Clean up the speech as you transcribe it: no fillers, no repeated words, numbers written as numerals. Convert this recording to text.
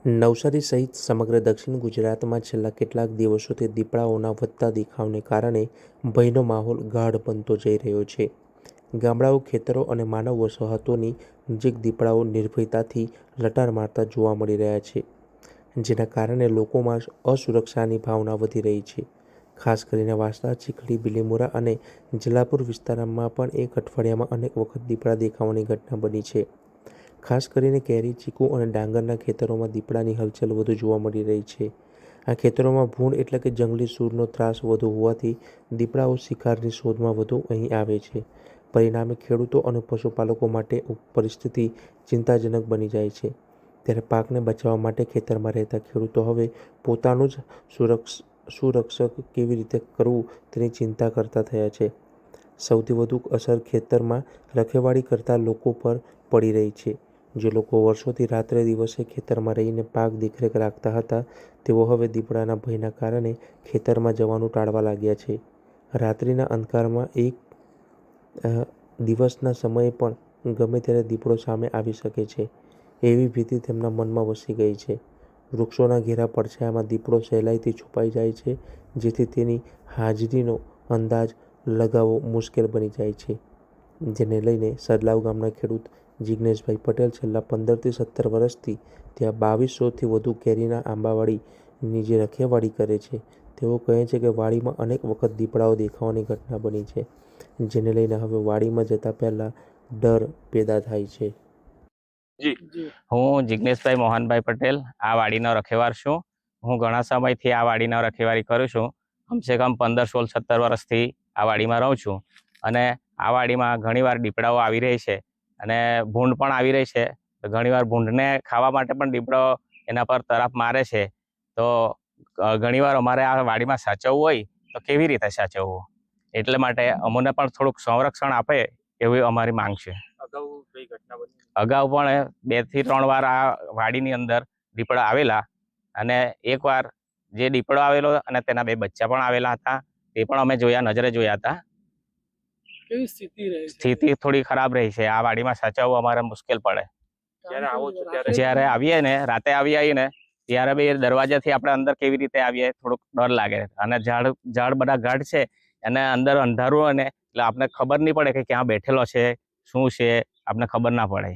નવસારી સહિત સમગ્ર દક્ષિણ ગુજરાતમાં છેલ્લા કેટલાક દિવસોથી દીપડાઓના વધતા દેખાવને કારણે ભયનો માહોલ ગાઢ બનતો જઈ રહ્યો છે. ગામડાઓ, ખેતરો અને માનવ વસાહતોની નજીક દીપડાઓ નિર્ભયતાથી લટાર મારતા જોવા મળી રહ્યા છે, જેના કારણે લોકોમાં અસુરક્ષાની ભાવના વધી રહી છે. ખાસ કરીને વાંસદા, ચીખલી, બિલીમોરા અને જલાપુર વિસ્તારમાં પણ એક અઠવાડિયામાં અનેક વખત દીપડા દેખાવાની ઘટના બની છે. ખાસ કરીને કેરી, ચીકુ અને ડાંગરના ખેતરોમાં દીપડાની હલચલ વધુ જોવા મળી રહી છે. આ ખેતરોમાં ભૂંડ એટલે કે જંગલી સૂરનો ત્રાસ વધુ હોવાથી દીપડાઓ શિકારની શોધમાં વધુ અહીં આવે છે. પરિણામે ખેડૂતો અને પશુપાલકો માટે પરિસ્થિતિ ચિંતાજનક બની જાય છે. ત્યારે પાકને બચાવવા માટે ખેતરમાં રહેતા ખેડૂતો હવે પોતાનું જ સુરક્ષક કેવી રીતે કરવું તેની ચિંતા કરતા થયા છે. સૌથી વધુ અસર ખેતરમાં રખેવાળી કરતા લોકો પર પડી રહી છે. જે લોકો વર્ષોથી રાત્રે દિવસે ખેતરમાં રહીને પાક દેખરેખ રાખતા હતા, તેઓ હવે દીપડાના ભયના કારણે ખેતરમાં જવાનું ટાળવા લાગ્યા છે. રાત્રિના અંધકારમાં દિવસના સમયે પણ ગમે ત્યારે દીપડો સામે આવી શકે છે, એવી ભીતિ તેમના મનમાં વસી ગઈ છે. વૃક્ષોના ઘેરા પડછાયામાં દીપડો સહેલાઈથી છુપાઈ જાય છે, જેથી તેની હાજરીનો અંદાજ લગાવવો મુશ્કેલ બની જાય છે. જેને લઈને સદલાવ ગામના ખેડૂત જિગ્નેશભાઈ પટેલ છેલ્લા 15 થી 17 વર્ષથી ત્યાં 2200થી વધુ કેરીના આંબાવાડીની જે રખેવાળી કરે છે. તેઓ કહે છે કે વાડીમાં અનેક વખત દીપડાઓ દેખાવાની ઘટના બની છે, જેને લઈને હવે વાડીમાં જતા પહેલા ડર પેદા થાય છે. હું જિગ્નેશભાઈ મોહનભાઈ પટેલ આ વાડીનો રખેવાર છું. હું ઘણા સમયથી આ વાડીનો રખેવારી કરું છું. કમસે કમ 15, 16, 17 વર્ષથી આ વાડીમાં રહું છું. અને આ વાડીમાં ઘણીવાર દીપડાઓ આવી રહી છે અને ભૂંડ પણ આવી રહી છે. ઘણીવાર ભૂંડને ખાવા માટે પણ દીપડો એના પર તરફ મારે છે. તો ઘણીવાર અમારે આ વાડીમાં સાચવવું હોય તો કેવી રીતે સાચવવું, એટલે માટે અમને પણ થોડુંક સંરક્ષણ આપે એવી અમારી માંગ છે. અગાઉ પણ 2 થી 3 વાર આ વાડીની અંદર દીપડા આવેલા, અને એકવાર જે દીપડો આવેલો અને તેના 2 બચ્ચા પણ આવેલા હતા, તે પણ અમે નજરે જોયા હતા. સ્થિતિ થોડી ખરાબ રહી છે. આ વાડીમાં સાચવવું અમારે મુશ્કેલ પડે. જ્યારે આવીએ ને રાતે આવીએ ને ત્યારે બી દરવાજાથી આપણે અંદર કેવી રીતે આવીએ, થોડુંક ડર લાગે. અને ઝાડ બધા ગાઢ છે અને અંદર અંધારું, અને એટલે આપણે ખબર નહીં પડે કે ક્યાં બેઠેલો છે, શું છે, આપણે ખબર ના પડે.